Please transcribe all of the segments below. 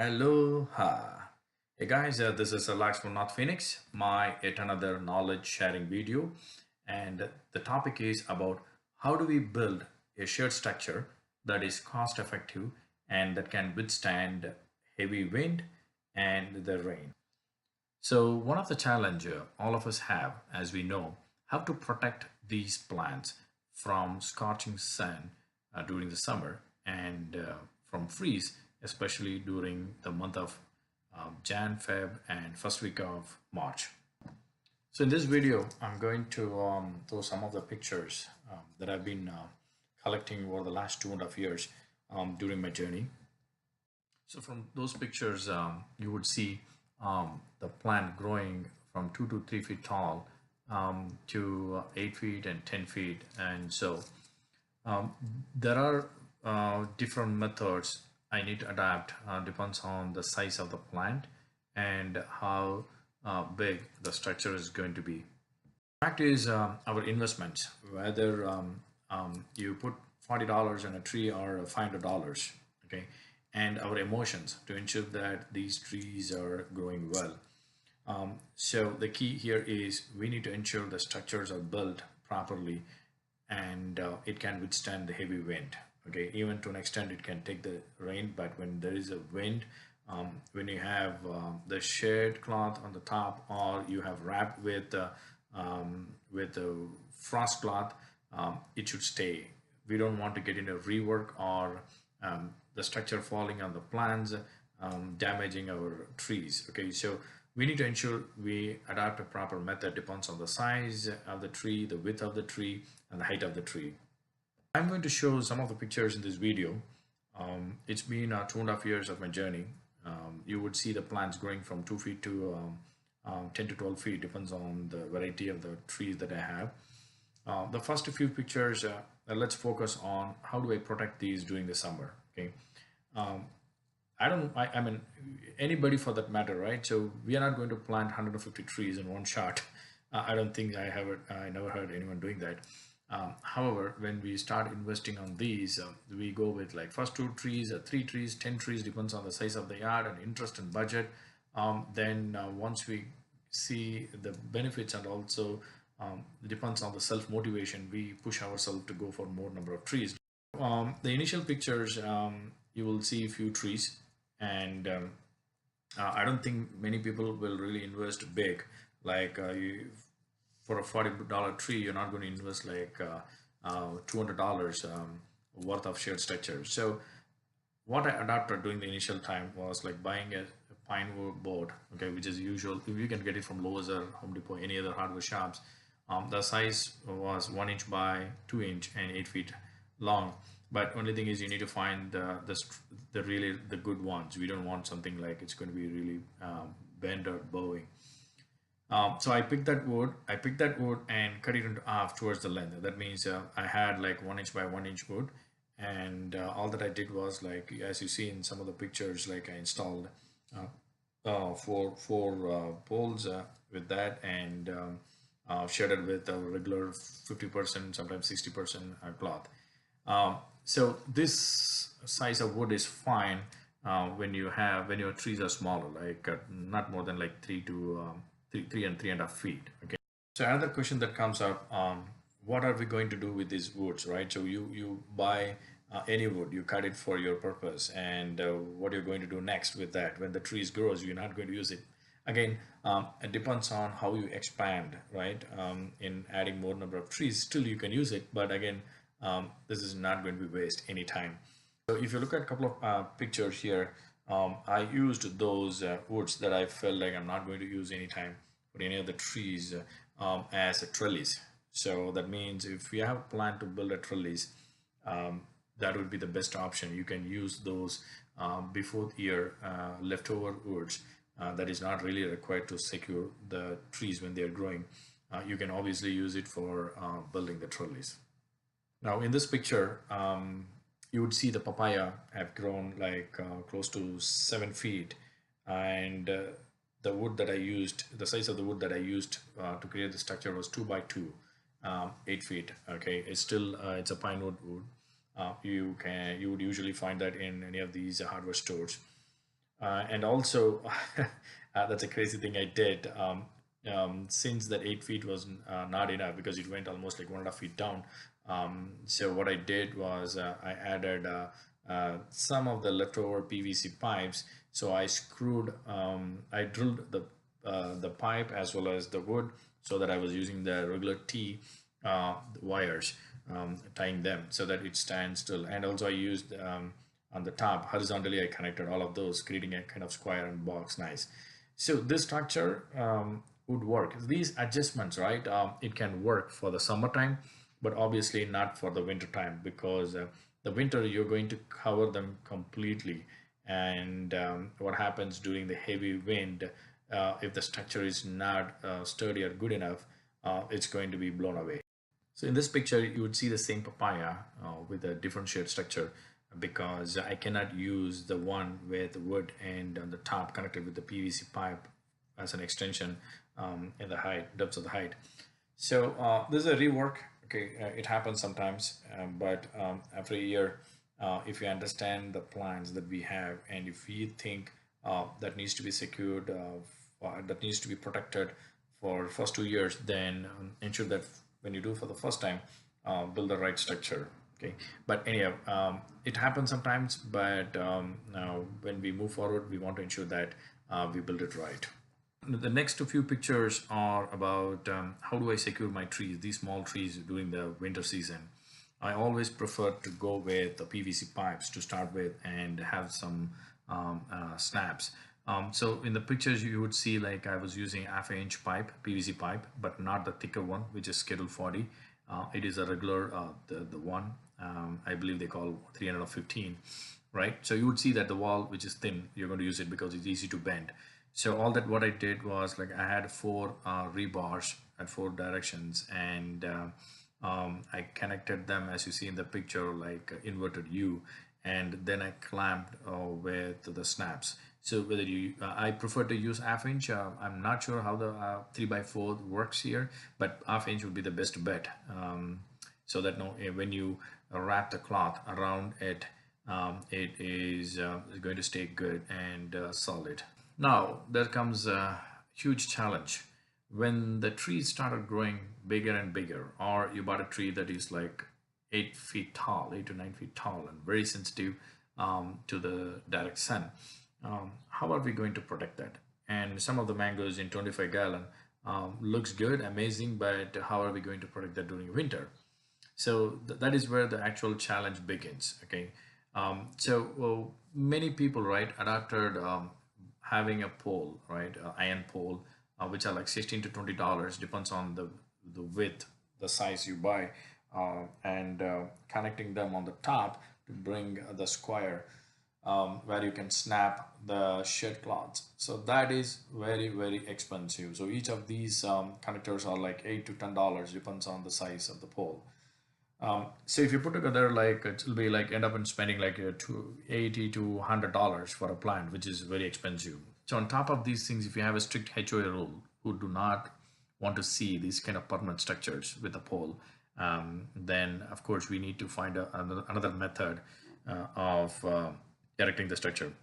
Aloha. Hey guys, this is Alex from North Phoenix, my yet another knowledge sharing video. And the topic is about how do we build a shared structure that is cost effective and that can withstand heavy wind and the rain. So one of the challenge all of us have, as we know, how to protect these plants from scorching sun during the summer and from freeze, especially during the month of Jan, Feb, and first week of March. So in this video, I'm going to throw some of the pictures that I've been collecting over the last 2.5 years during my journey. So from those pictures, you would see the plant growing from 2 to 3 feet tall to 8 feet and 10 feet. And so um, there are different methods I need to adapt, depends on the size of the plant and how big the structure is going to be. Fact is, our investments, whether you put $40 in a tree or $500, okay, and our emotions to ensure that these trees are growing well. So the key here is we need to ensure the structures are built properly and it can withstand the heavy wind. Okay, even to an extent it can take the rain, but when there is a wind, when you have the shade cloth on the top or you have wrapped with the frost cloth, it should stay. We don't want to get into rework or the structure falling on the plants, damaging our trees. Okay, so we need to ensure we adapt a proper method, depends on the size of the tree, the width of the tree, and the height of the tree. I'm going to show some of the pictures in this video. It's been 2.5 years of my journey. You would see the plants growing from 2 feet to 10 to 12 feet, depends on the variety of the trees that I have. The first few pictures, let's focus on how do I protect these during the summer. Okay, I mean, anybody for that matter, right? So we are not going to plant 150 trees in one shot. I don't think I never heard anyone doing that. However, when we start investing on these, we go with like first 2 trees, 3 trees, 10 trees, depends on the size of the yard and interest and budget. Then once we see the benefits and also depends on the self motivation, we push ourselves to go for more number of trees. The initial pictures, you will see a few trees, and I don't think many people will really invest big. Like for a $40 tree, you're not going to invest like $200 worth of shared structure. So what I adapted during the initial time was like buying a pine wood board, okay, which is usual. If you can get it from Lowe's or Home Depot, any other hardware shops. The size was 1 inch by 2 inch and 8 feet long. But only thing is you need to find the really the good ones. We don't want something like it's going to be really bent or bowing. So I picked that wood. I picked that wood and cut it into half towards the length. That means I had like 1 inch by 1 inch wood, and all that I did was like, as you see in some of the pictures, like I installed four poles with that, and shaded with a regular 50%, sometimes 60% cloth. So this size of wood is fine when your trees are smaller, like not more than like 3 and 3.5 feet. Okay. So another question that comes up, what are we going to do with these woods, right? So you buy any wood, you cut it for your purpose, and what you're going to do next with that when the trees grows, you're not going to use it. Again, it depends on how you expand, right? In adding more number of trees, still you can use it, but again, this is not going to be waste any time. So if you look at a couple of pictures here, I used those woods that I felt like I'm not going to use anytime for any of the trees as a trellis. So that means if you have a plan to build a trellis, that would be the best option. You can use those before the year leftover woods that is not really required to secure the trees when they are growing. You can obviously use it for building the trellis. Now in this picture, you would see the papaya have grown like close to 7 feet, and the wood that I used, the size of the wood that I used to create the structure was 2 by 2, 8 feet. Okay, it's still it's a pine wood. You would usually find that in any of these hardware stores. And also, that's a crazy thing I did. Since that 8 feet was not enough because it went almost like 1.5 feet down. So what I did was I added some of the leftover PVC pipes. So I drilled the pipe as well as the wood, so that I was using the regular T wires, tying them so that it stands still. And also I used on the top horizontally, I connected all of those, creating a kind of square and box. Nice. So this structure would work. These adjustments, right? It can work for the summertime, but obviously not for the winter time, because the winter you're going to cover them completely. And what happens during the heavy wind, if the structure is not sturdy or good enough, it's going to be blown away. So in this picture, you would see the same papaya with a different shared structure, because I cannot use the one with the wood and on the top connected with the PVC pipe as an extension in the height, depths of the height. So this is a rework. Okay, it happens sometimes, but after a year, if you understand the plans that we have, and if you think that needs to be secured, that needs to be protected for first 2 years, then ensure that when you do for the first time, build the right structure. Okay, but anyhow, it happens sometimes, but now when we move forward, we want to ensure that we build it right. The next few pictures are about how do I secure my trees, these small trees during the winter season. I always prefer to go with the PVC pipes to start with and have some snaps. So in the pictures you would see, like, I was using half-inch pipe, PVC pipe, but not the thicker one, which is Schedule 40. It is a regular, the one, I believe they call 315, right? So you would see that the wall, which is thin, you're going to use it because it's easy to bend. So all that, what I did was, like, I had four rebars at four directions, and I connected them as you see in the picture, like inverted U, and then I clamped with the snaps. So whether you, I prefer to use half inch. I'm not sure how the 3x4 works here, but half inch would be the best bet. So that no, when you wrap the cloth around it, it is going to stay good and solid. Now, there comes a huge challenge. When the trees started growing bigger and bigger, or you bought a tree that is like 8 feet tall, 8 to 9 feet tall, and very sensitive to the direct sun, how are we going to protect that? And some of the mangoes in 25 gallon looks good, amazing, but how are we going to protect that during winter? So that is where the actual challenge begins. Okay, well, many people, right, adapted having a pole, right, iron pole, which are like $16 to $20, depends on the width, the size you buy, and connecting them on the top to bring the square, where you can snap the shed cloths. So that is very, very expensive. So each of these connectors are like $8 to $10, depends on the size of the pole. So if you put together, like, it will be like end up in spending like $80 to $100 for a plant, which is very expensive. So on top of these things, if you have a strict HOA rule, who do not want to see these kind of permanent structures with a pole, then of course we need to find another method of erecting the structure.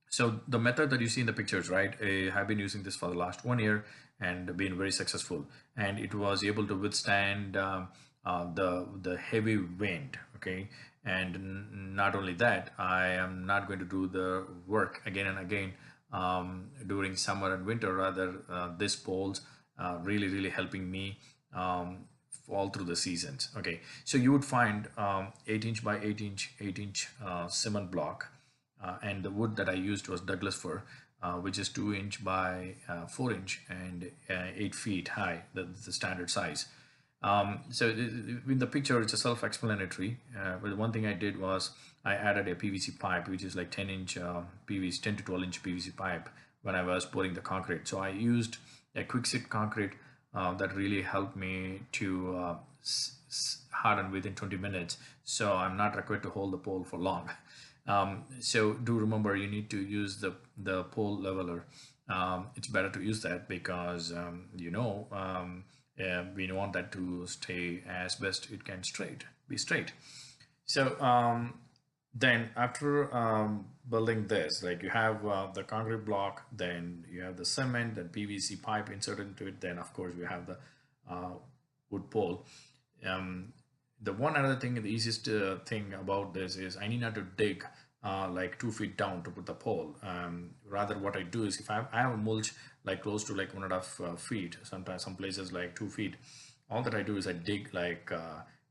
So the method that you see in the pictures, right, I have been using this for the last 1 year and been very successful. And it was able to withstand the heavy wind. Okay, and not only that, I am not going to do the work again and again during summer and winter. Rather, this poles really, really helping me all through the seasons. Okay, so you would find 8 inch by 8 inch cement block, and the wood that I used was Douglas fir, which is 2 inch by 4 inch and 8 feet high, the standard size. So in the picture, it's a self-explanatory. But one thing I did was I added a PVC pipe, which is like 10 inch PVC, 10 to 12 inch PVC pipe when I was pouring the concrete. So I used a quick sit concrete that really helped me to harden within 20 minutes. So I'm not required to hold the pole for long. So do remember, you need to use the pole leveler. It's better to use that because we want that to stay as best it can be straight. So Then after building this, like you have the concrete block, then you have the cement, then PVC pipe inserted into it, then of course we have the uh, wood pole. um, the one other thing, the easiest thing about this is I need not to dig like 2 feet down to put the pole. Rather, what I do is if I have a mulch like close to like 1.5 feet, sometimes some places like 2 feet, all that I do is I dig like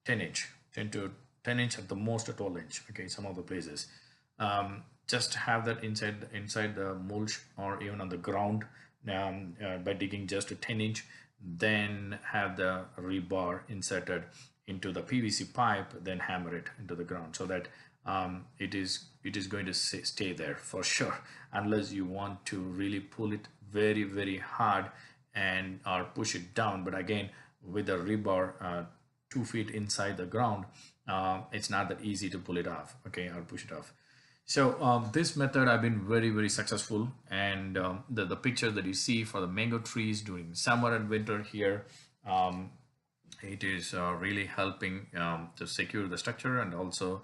10 inch, 10 to 10 inch at the most, a 12 inch. Okay, some of the places. Just have that inside the mulch or even on the ground by digging just a 10 inch, then have the rebar inserted into the PVC pipe, then hammer it into the ground so that it is going to stay there for sure, unless you want to really pull it very hard and or push it down. But again, with the rebar 2 feet inside the ground, it's not that easy to pull it off, okay, or push it off. So this method I've been very successful, and the picture that you see for the mango trees during summer and winter here, um, it is really helping to secure the structure and also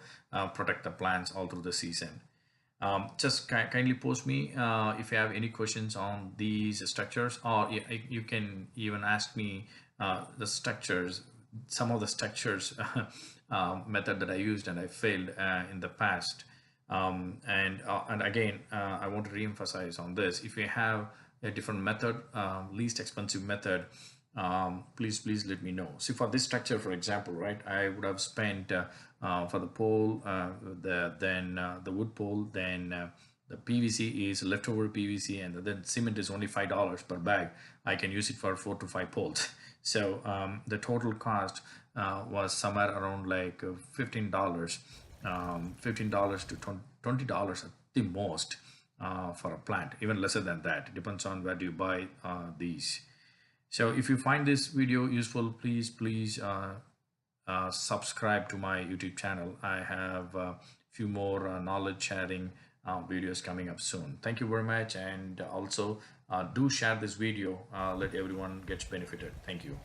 protect the plants all through the season. Just kindly post me if you have any questions on these structures, or you can even ask me the structures, some of the structures method that I used and I failed in the past. And again, I want to re-emphasize on this. If you have a different method, least expensive method, please let me know. See, for this structure, for example, right, I would have spent for the pole, the wood pole, then the PVC is leftover PVC, and then cement is only $5 per bag. I can use it for 4 to 5 poles. So the total cost was somewhere around like $15, $15 to $20 at the most for a plant, even lesser than that. It depends on where do you buy these. So if you find this video useful, please subscribe to my YouTube channel. I have a few more knowledge sharing videos coming up soon. Thank you very much, and also do share this video. Let everyone gets benefited. Thank you.